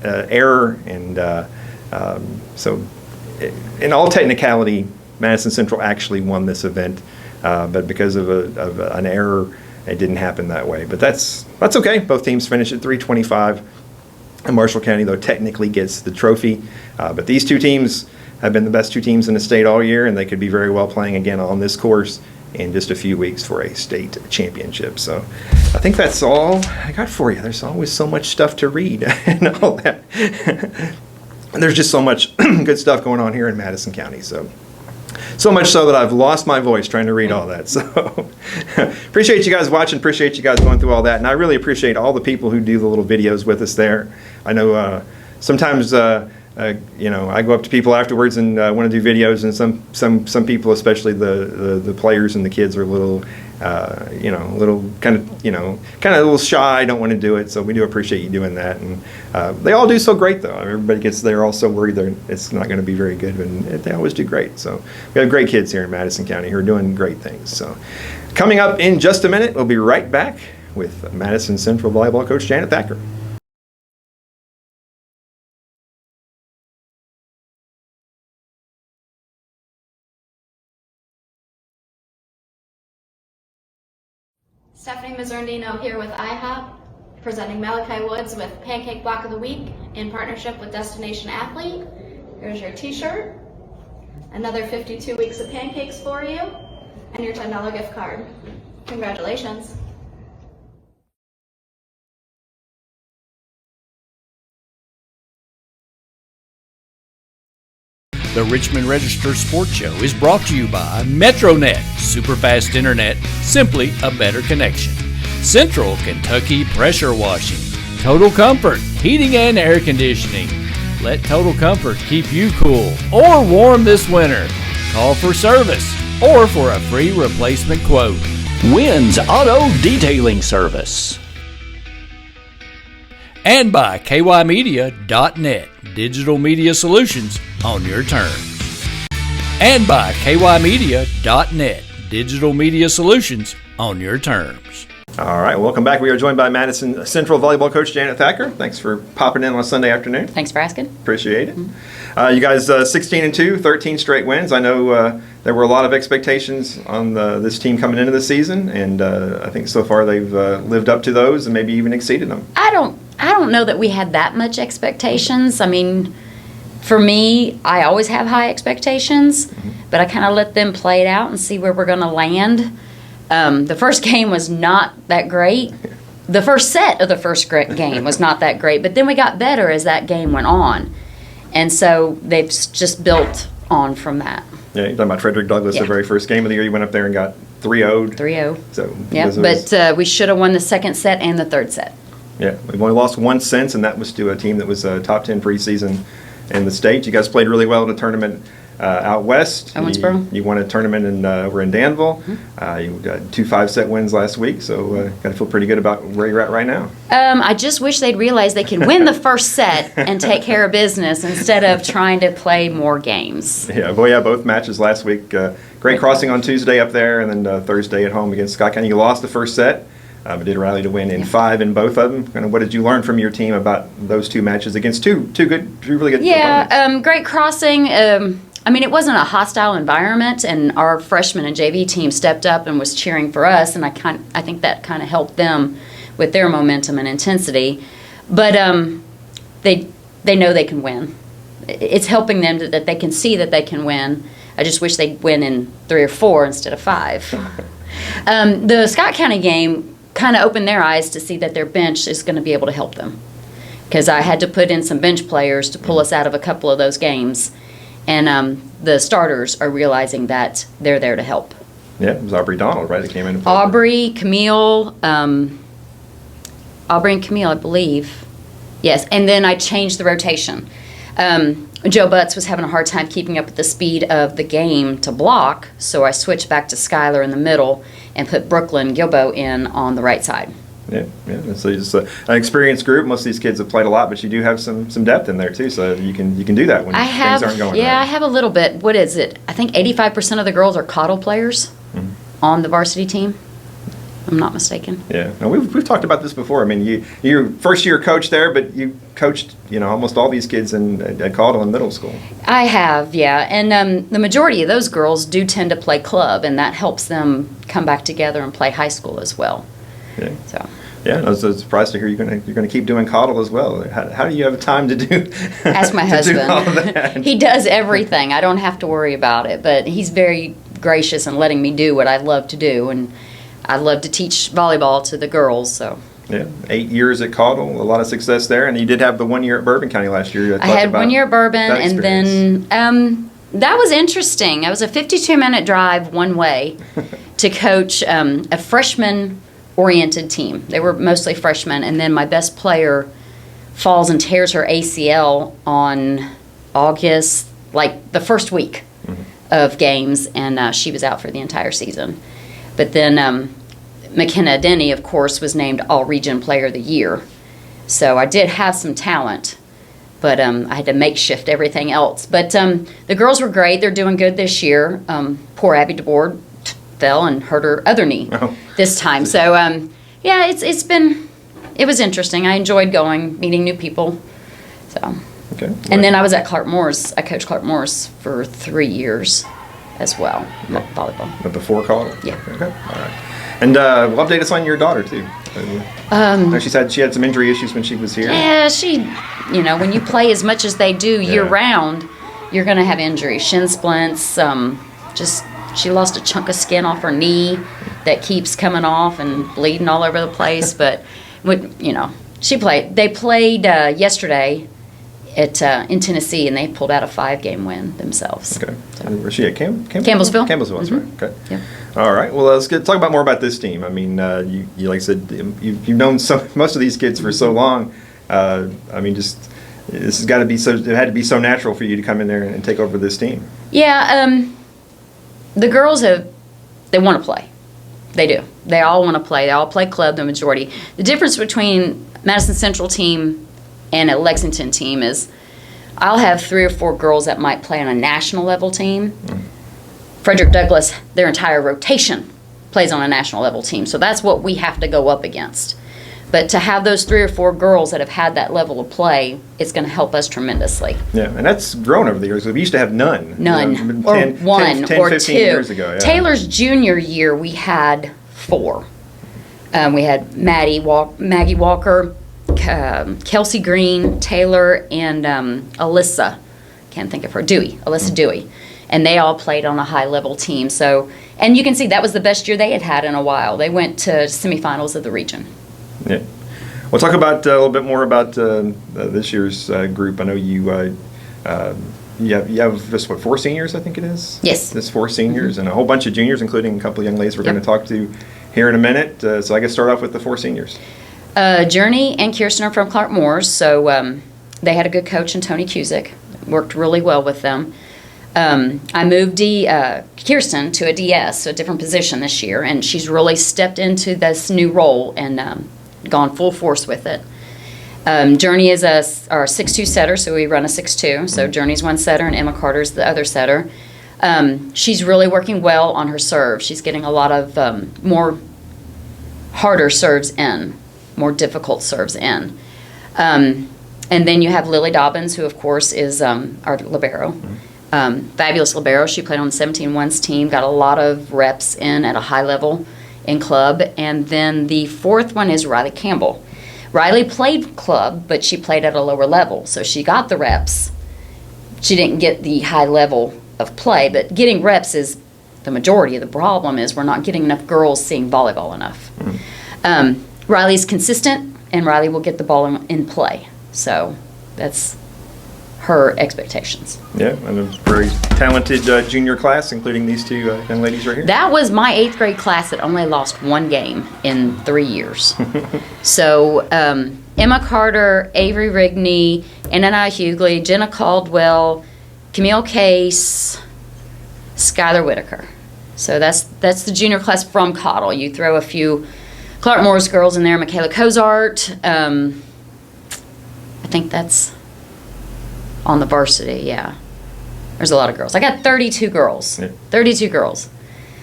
error, and so in all technicality, Madison Central actually won this event, but because of an error, it didn't happen that way. But that's okay. Both teams finished at 325. And Marshall County, though, technically gets the trophy. But these 2 teams have been the best 2 teams in the state all year, and they could be very well playing again on this course in just a few weeks for a state championship. So I think that's all I got for you. There's always so much stuff to read and all that. And there's just so much good stuff going on here in Madison County. So much so that I've lost my voice trying to read all that. So appreciate you guys watching, appreciate you guys going through all that, and I really appreciate all the people who do the little videos with us there. I know sometimes I go up to people afterwards and want to do videos, and some people, especially the players and the kids, are a little a little kind of a little shy, don't want to do it. So we do appreciate you doing that, and they all do so great though. Everybody gets there all so worried it's not going to be very good, and they always do great. So we have great kids here in Madison County who are doing great things. So coming up in just a minute, we'll be right back with Madison Central volleyball coach Janet Thacker. Stephanie Mazzarandino here with IHOP, presenting Malachi Woods with Pancake Block of the Week in partnership with Destination Athlete. Here's your t-shirt, another 52 weeks of pancakes for you, and your $10 gift card. Congratulations. The Richmond Register Sports Show is brought to you by MetroNet, superfast internet, simply a better connection. Central Kentucky Pressure Washing, Total Comfort, heating and air conditioning. Let Total Comfort keep you cool or warm this winter. Call for service or for a free replacement quote. Wynn's Auto Detailing Service. And by kymedia.net, digital media solutions on your terms. And by kymedia.net, digital media solutions on your terms. All right, welcome back. We are joined by Madison Central volleyball coach Janet Thacker. Thanks for popping in on a Sunday afternoon. Thanks for asking. Appreciate it. You guys 16-2, 13 straight wins. I know there were a lot of expectations on this team coming into the season, and I think so far they've lived up to those and maybe even exceeded them. I don't know that we had that much expectations. I mean, for me, I always have high expectations, but I kind of let them play it out and see where we're going to land. The first game was not that great. The first set of the first game was not that great, but then we got better as that game went on. And so they've just built on from that. Yeah, you're talking about Frederick Douglass, the very first game of the year. You went up there and got 3-0'd. 3-0. So, yeah, but we should have won the second set and the third set. Yeah, we've only lost one since, and that was to a team that was a top 10 preseason in the state. You guys played really well in a tournament out west. Owensboro. You won a tournament over in Danville. You got 2 5-set wins last week, so got to feel pretty good about where you're at right now. I just wish they'd realize they can win the first set and take care of business instead of trying to play more games. Yeah, both matches last week. Great crossing on Tuesday up there, and then Thursday at home against Scott County. You lost the first set, but did rally to win in 5 in both of them. Kind of what did you learn from your team about those 2 matches against two really good opponents? Great crossing. I mean, it wasn't a hostile environment, and our freshman and JV team stepped up and was cheering for us, and I think that kind of helped them with their momentum and intensity. But they know they can win. It's helping them that they can see that they can win. I just wish they'd win in 3 or 4 instead of 5. The Scott County game kind of opened their eyes to see that their bench is going to be able to help them, because I had to put in some bench players to pull us out of a couple of those games. And the starters are realizing that they're there to help. Yeah, it was Aubrey Donald, right, that came in and played. Aubrey, Camille, Aubrey and Camille, I believe. Yes, and then I changed the rotation. Joe Butts was having a hard time keeping up with the speed of the game to block, so I switched back to Skylar in the middle and put Brooklyn Gilbo in on the right side. Yeah. So it's an experienced group. Most of these kids have played a lot, but you do have some depth in there too. So you can do that when things aren't going right. I have a little bit. What is it? I think 85% of the girls are Cottle players on the varsity team. I'm not mistaken. Yeah. Now we've talked about this before. I mean, you're first year coach there, but you coached almost all these kids at Cottle in middle school. I have, yeah, and the majority of those girls do tend to play club, and that helps them come back together and play high school as well. Yeah. So. Yeah, I was surprised to hear you're going to keep doing Cottle as well. How do you have time to do? Ask my husband. He does everything. I don't have to worry about it, but he's very gracious in letting me do what I love to do, and I love to teach volleyball to the girls. So. Yeah, 8 years at Cottle, a lot of success there, and you did have the 1 year at Bourbon County last year. I had 1 year at Bourbon, and then that was interesting. It was a 52-minute drive one way to coach a freshman-oriented team. They were mostly freshmen, and then my best player falls and tears her ACL on August, like the first week of games, and she was out for the entire season. But then McKenna Denny, of course, was named All-Region Player of the Year. So I did have some talent, but I had to makeshift everything else. But the girls were great. They're doing good this year. Poor Abby DeBoard fell and hurt her other knee this time. So, yeah, it was interesting. I enjoyed going, meeting new people. So. Okay. And then I was at Clark Moore's. I coached Clark Moore's for 3 years as well, volleyball. But before Cottle? Yeah. Okay, all right. And update us on your daughter, too. She said she had some injury issues when she was here. Yeah, when you play as much as they do year-round, you're going to have injuries. Shin splints, she lost a chunk of skin off her knee that keeps coming off and bleeding all over the place. But, she played. They played yesterday in Tennessee, and they pulled out a 5-game win themselves. Okay. So. Was she at Campbellsville? Campbellsville, that's right. Okay. Yeah. All right. Well, let's talk about more about this team. I mean, you like I said, you've known most of these kids for so long. I mean, this has got to be so. It had to be so natural for you to come in there and take over this team. Yeah. The girls they want to play. They do. They all want to play. They all play club. The majority. The difference between Madison Central team and a Lexington team is I'll have 3 or 4 girls that might play on a national level team. Frederick Douglass, their entire rotation plays on a national level team. So that's what we have to go up against. But to have those 3 or 4 girls that have had that level of play, it's going to help us tremendously. Yeah, and that's grown over the years. We used to have none. Or 10, one 10, or 15 2. Years ago, yeah. Taylor's junior year, we had 4. We had Maggie Walker, Kelsey Green, Taylor, and Alyssa. Can't think of her. Alyssa Dewey. And they all played on a high-level team. So, and you can see that was the best year they had in a while. They went to semifinals of the region. Yeah. We'll talk about a little bit more about this year's group. I know you have just, 4 seniors, I think it is? Yes. Just 4 seniors and a whole bunch of juniors, including a couple of young ladies we're going to talk to here in a minute. So I guess start off with the 4 seniors. Journey and Kirsten are from Clark Moore's, so they had a good coach in Tony Cusick. Worked really well with them. I moved Kirsten to a DS, so a different position this year, and she's really stepped into this new role and gone full force with it. Journey is our 6'2" setter, so we run a 6'2". So Journey's one setter and Emma Carter's the other setter. She's really working well on her serve. She's getting a lot of more harder serves in, more difficult serves in. And then you have Lily Dobbins, who, of course, is our libero. Fabulous libero. She played on the 17-1s team, got a lot of reps in at a high level in club. And then the 4th one is Riley Campbell. Riley played club, but she played at a lower level, so she got the reps. She didn't get the high level of play, but getting reps is the majority of the problem. Is we're not getting enough girls seeing volleyball enough. Riley's consistent, and Riley will get the ball in play. So that's her expectations. Yeah, and a very talented junior class, including these two young ladies right here. That was my 8th grade class that only lost 1 game in 3 years. So Emma Carter, Avery Rigney, Anna Hughley, Jenna Caldwell, Camille Case, Skylar Whitaker. So that's the junior class from Cottle. You throw a few Clark Morris girls in there, Michaela Cozart. I think that's on the varsity, yeah. There's a lot of girls. I got 32 girls. Yeah. 32 girls.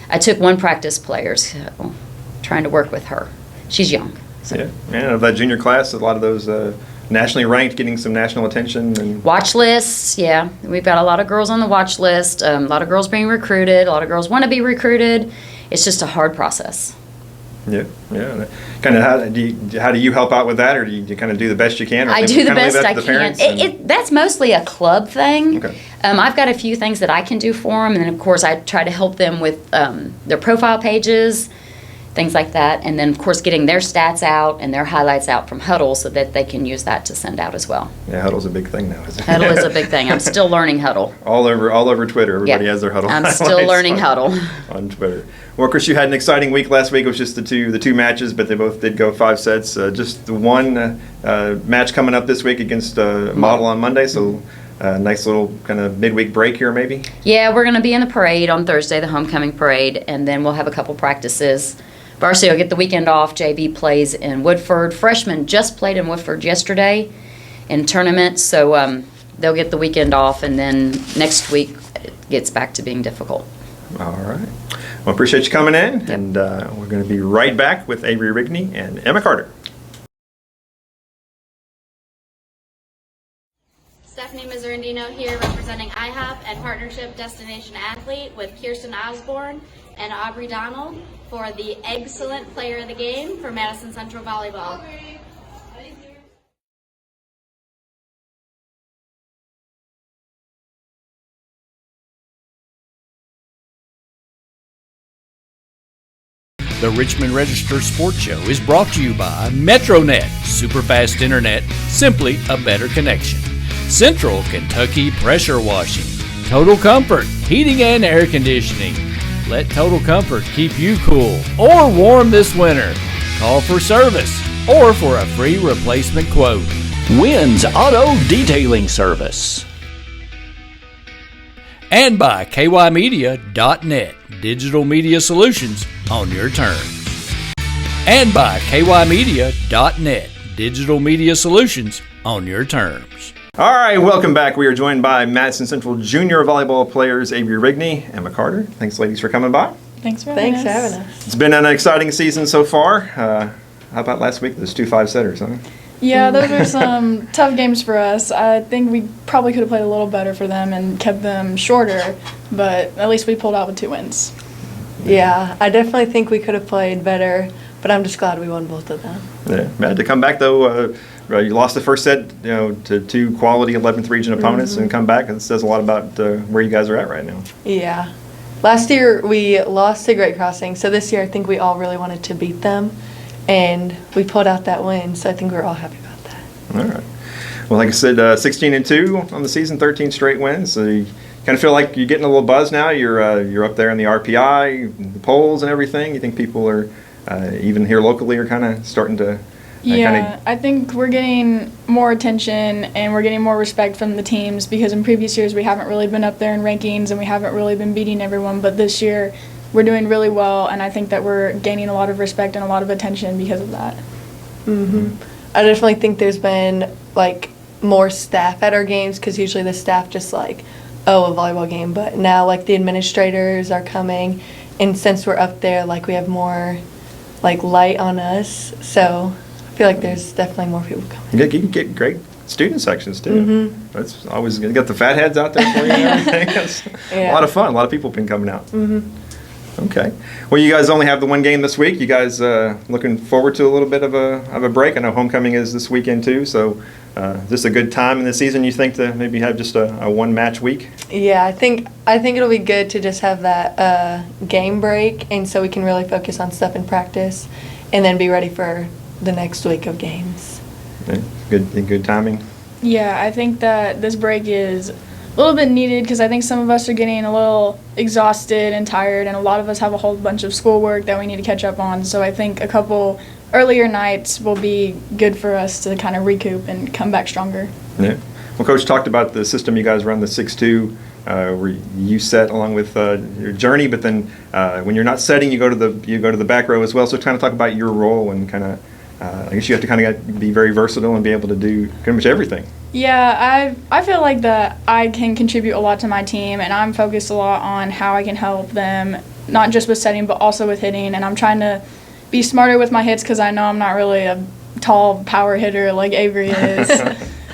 I took 1 practice player, so trying to work with her. She's young. So. Yeah, and of that junior class, a lot of those nationally ranked, getting some national attention. And watch lists, yeah. We've got a lot of girls on the watch list, a lot of girls being recruited, a lot of girls want to be recruited. It's just a hard process. Yeah. Kind of how do you help out with that, or do you kind of do the best you can? Or I do the best I can. That's mostly a club thing. Okay. I've got a few things that I can do for them, and then of course I try to help them with their profile pages, things like that, and then of course getting their stats out and their highlights out from Huddle so that they can use that to send out as well. Yeah, Huddle's a big thing now, isn't it? Huddle is a big thing. I'm still learning Huddle. All over Twitter, everybody has their Huddle. I'm still learning Huddle on Twitter. Well, Chris, you had an exciting week last week. It was just the two matches, but they both did go 5 sets. Just the one match coming up this week against Model on Monday, so nice little kind of midweek break here maybe. Yeah, we're going to be in the parade on Thursday, the homecoming parade, and then we'll have a couple practices. Varsity will get the weekend off. JV plays in Woodford. Freshmen just played in Woodford yesterday in tournament, so they'll get the weekend off, and then next week it gets back to being difficult. All right. Well, appreciate you coming in, and we're going to be right back with Avery Rigney and Emma Carter. Stephanie Miserandino here representing IHOP and Partnership Destination Athlete with Kirsten Osborne and Aubrey Donald for the Excellent Player of the Game for Madison Central Volleyball. The Richmond Register Sports Show is brought to you by MetroNet, superfast internet, simply a better connection. Central Kentucky Pressure Washing, Total Comfort, heating and air conditioning. Let Total Comfort keep you cool or warm this winter. Call for service or for a free replacement quote. Wynn's Auto Detailing Service. And by KYmedia.net, digital media solutions on your terms. And by KYmedia.net, digital media solutions on your terms. All right, welcome back. We are joined by Madison Central junior volleyball players Avery Rigney, Emma Carter. Thanks, ladies, for coming by. Thanks for having us. It's been an exciting season so far. How about last week? There's 2 5-setters, huh? Yeah, those were some tough games for us. I think we probably could have played a little better for them and kept them shorter, but at least we pulled out with 2 wins. Yeah, I definitely think we could have played better, but I'm just glad we won both of them. Yeah, had to come back though. You lost the first set, to 2 quality 11th region opponents, and come back. It says a lot about where you guys are at right now. Yeah, last year we lost to Great Crossing, so this year I think we all really wanted to beat them. And we pulled out that win, so I think we're all happy about that. All right. Well, like I said, 16-2 on the season, 13 straight wins. So you kind of feel like you're getting a little buzz now. You're up there in the RPI, the polls, and everything. You think people are even here locally are kind of starting to? I think we're getting more attention and we're getting more respect from the teams because in previous years we haven't really been up there in rankings and we haven't really been beating everyone. But this year we're doing really well, and I think that we're gaining a lot of respect and a lot of attention because of that. I definitely think there's been more staff at our games because usually the staff just a volleyball game, but now the administrators are coming, and since we're up there we have more light on us, so I feel like there's definitely more people coming. You can get great student sections too. That's always you got the fat heads out there for you and everything. It's a lot of fun. A lot of people have been coming out. Okay. Well, you guys only have the 1 game this week. You guys looking forward to a little bit of a break? I know homecoming is this weekend too, so is this a good time in the season, you think, to maybe have just a 1-match week? Yeah, I think it'll be good to just have that game break, and so we can really focus on stuff in practice and then be ready for the next week of games. Yeah, good timing. Yeah, I think that this break is a little bit needed because I think some of us are getting a little exhausted and tired, and a lot of us have a whole bunch of schoolwork that we need to catch up on. So I think a couple earlier nights will be good for us to kind of recoup and come back stronger. Yeah. Well, Coach talked about the system you guys run, the 6-2, where you set along with your journey, but then when you're not setting, you go to the back row as well. So kind of talk about your role and kind of, I guess you have to kind of be very versatile and be able to do pretty much everything. Yeah, I feel like that I can contribute a lot to my team, and I'm focused a lot on how I can help them, not just with setting, but also with hitting. And I'm trying to be smarter with my hits because I know I'm not really a tall power hitter like Avery is.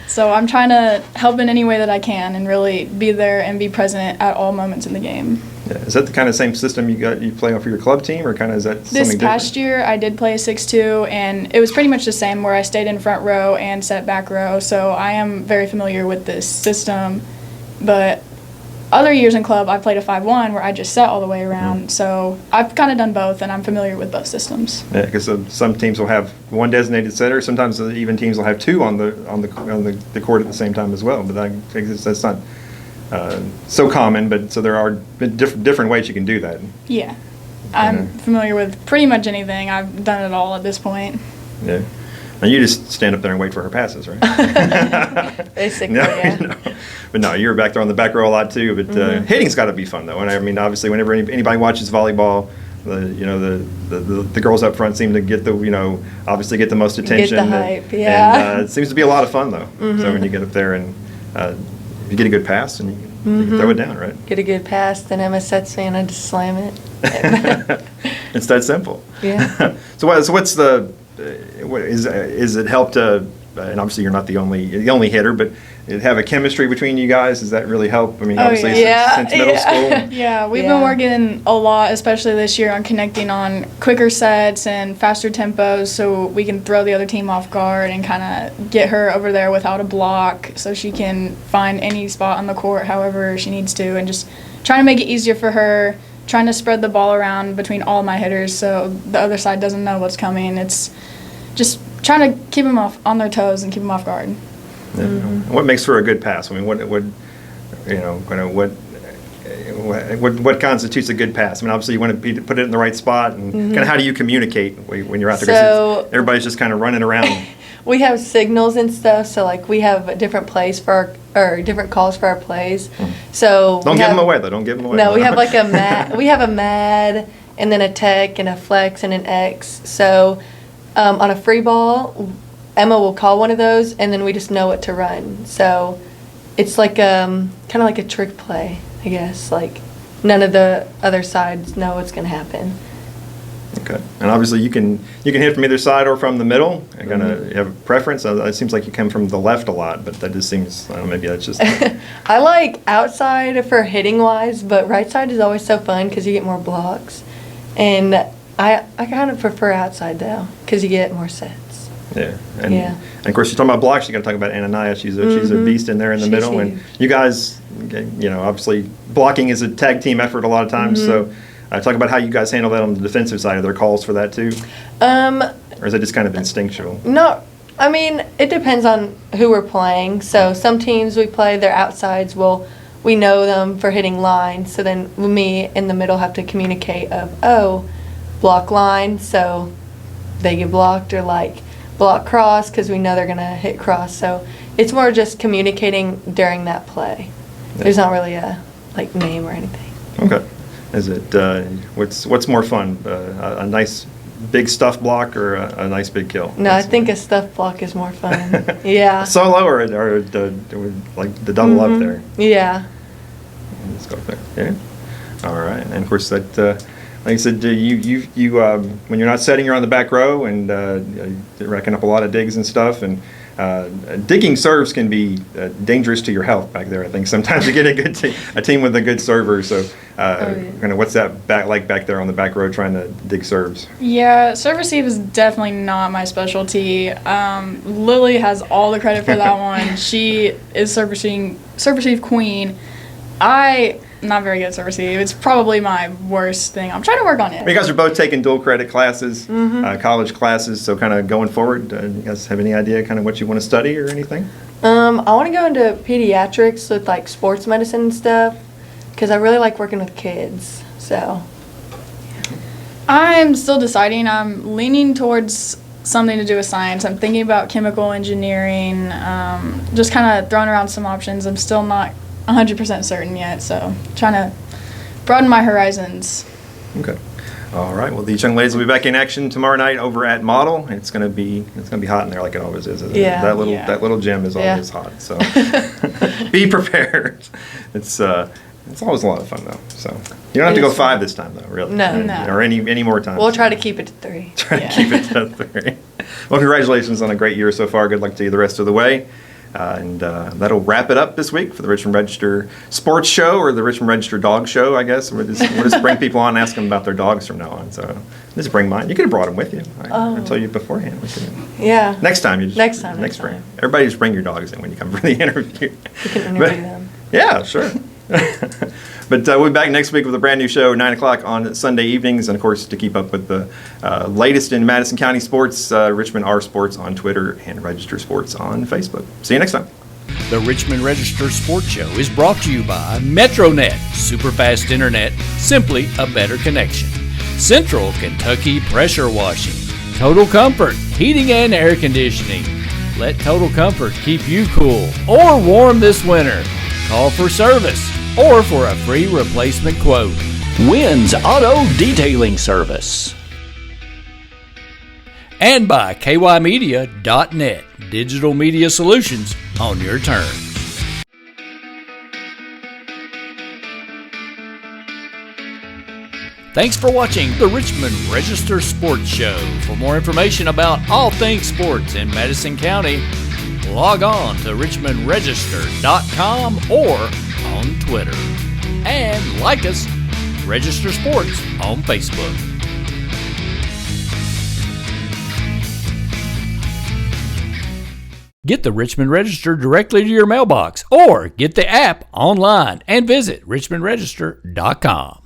So I'm trying to help in any way that I can and really be there and be present at all moments in the game. Yeah. Is that the kind of same system you play for your club team, or kind of is that something different? This past year, I did play a 6-2, and it was pretty much the same where I stayed in front row and set back row. So I am very familiar with this system. But other years in club, I played a 5-1 where I just set all the way around. So I've kind of done both, and I'm familiar with both systems. Yeah, because some teams will have one designated setter. Sometimes even teams will have two on the court at the same time as well. But I think that's not so common. But so there are different ways you can do that. Yeah, I'm familiar with pretty much anything. I've done it all at this point. Yeah. And you just stand up there and wait for her passes, right? Basically, no, yeah. No. But no, you're back there on the back row a lot too. But hitting's got to be fun though. And I mean, obviously, whenever anybody watches volleyball, the girls up front seem to get obviously get the most attention. Get the hype, yeah. And it seems to be a lot of fun though. So when you get up there and you get a good pass and you can throw it down, right? Get a good pass, then Emma sets me and I just slam it. It's that simple. Yeah. So what's the is it helped and obviously you're not the only hitter, but have a chemistry between you guys? Does that really help? I mean, obviously since middle school. Yeah, we've been working a lot, especially this year, on connecting on quicker sets and faster tempos so we can throw the other team off guard and kind of get her over there without a block so she can find any spot on the court however she needs to, and just trying to make it easier for her, trying to spread the ball around between all my hitters so the other side doesn't know what's coming. It's just trying to keep them on their toes and keep them off guard. Yeah. What makes for a good pass? I mean, what constitutes a good pass? I mean, obviously you want to put it in the right spot, and kind of how do you communicate when you're out there? So everybody's just kind of running around. We have signals and stuff, so like we have different plays different calls for our plays. So don't give them away though. Don't give them away. No, we have like a mad. We have a mad, and then a tech, and a flex, and an X. So on a free ball, Emma will call one of those, and then we just know what to run. So it's like kind of like a trick play, I guess. Like none of the other sides know what's going to happen. Okay, and obviously you can hit from either side or from the middle. You're gonna have a preference. It seems like you come from the left a lot, but that just seems maybe that's just. I like outside for hitting wise, but right side is always so fun because you get more blocks, and I kind of prefer outside though because you get more sets. Yeah, and of course you're talking about blocks. You got to talk about Ananiah. She's a beast in there in the middle, and you guys, obviously blocking is a tag team effort a lot of times. So. Talk about how you guys handle that on the defensive side. Are there calls for that too? Or is it just kind of instinctual? No, I mean, it depends on who we're playing. So some teams we play, their outsides, we know them for hitting lines. So then me in the middle have to communicate block line. So they get blocked, or like block cross because we know they're going to hit cross. So it's more just communicating during that play. Yeah. There's not really a name or anything. Okay. Is it what's more fun, a nice big stuff block or a nice big kill? No, I think a stuff block is more fun. Yeah. Solo or the double up there? Yeah. Let's go up there. Yeah. All right, and of course that, like I said, you when you're not setting, you're on the back row and you're racking up a lot of digs and stuff, and digging serves can be dangerous to your health back there. I think sometimes you get a team with a good server. So, kind of what's that back there on the back row trying to dig serves? Yeah, serve receive is definitely not my specialty. Lily has all the credit for that one. She is serve receive queen. I'm not very good at serve receive. It's probably my worst thing. I'm trying to work on it. You guys are both taking dual credit classes, college classes. So kind of going forward, you guys have any idea kind of what you want to study or anything? I want to go into pediatrics with like sports medicine and stuff because I really like working with kids. So I'm still deciding. I'm leaning towards something to do with science. I'm thinking about chemical engineering, just kind of throwing around some options. I'm still not 100% certain yet, so trying to broaden my horizons. Okay. All right. Well, these young ladies will be back in action tomorrow night over at Model. It's gonna be hot in there like it always is. Isn't it? Yeah. That little gym is always hot. So be prepared. It's always a lot of fun though. So you don't have to go 5 this time though, really. No. Or any more time. We'll try to keep it to 3. Try to keep it to 3. Well, congratulations on a great year so far. Good luck to you the rest of the way. And that'll wrap it up this week for the Richmond Register Sports Show, or the Richmond Register Dog Show, I guess. We'll just bring people on and ask them about their dogs from now on. So just bring mine. You could have brought them with you. I told you beforehand. Yeah. Next time. Next time. Everybody just bring your dogs in when you come for the interview. You can interview them. Yeah, sure. But we'll be back next week with a brand new show, 9 o'clock on Sunday evenings. And, of course, to keep up with the latest in Madison County sports, Richmond R Sports on Twitter and Register Sports on Facebook. See you next time. The Richmond Register Sports Show is brought to you by MetroNet, superfast internet, simply a better connection. Central Kentucky Pressure Washing, Total Comfort, heating and air conditioning. Let Total Comfort keep you cool or warm this winter. Call for service or for a free replacement quote. Wynn's Auto Detailing Service. And by kymedia.net, digital media solutions on your terms. Thanks for watching the Richmond Register Sports Show. For more information about all things sports in Madison County, log on to richmondregister.com or on Twitter. And like us, Register Sports on Facebook. Get the Richmond Register directly to your mailbox or get the app online and visit richmondregister.com.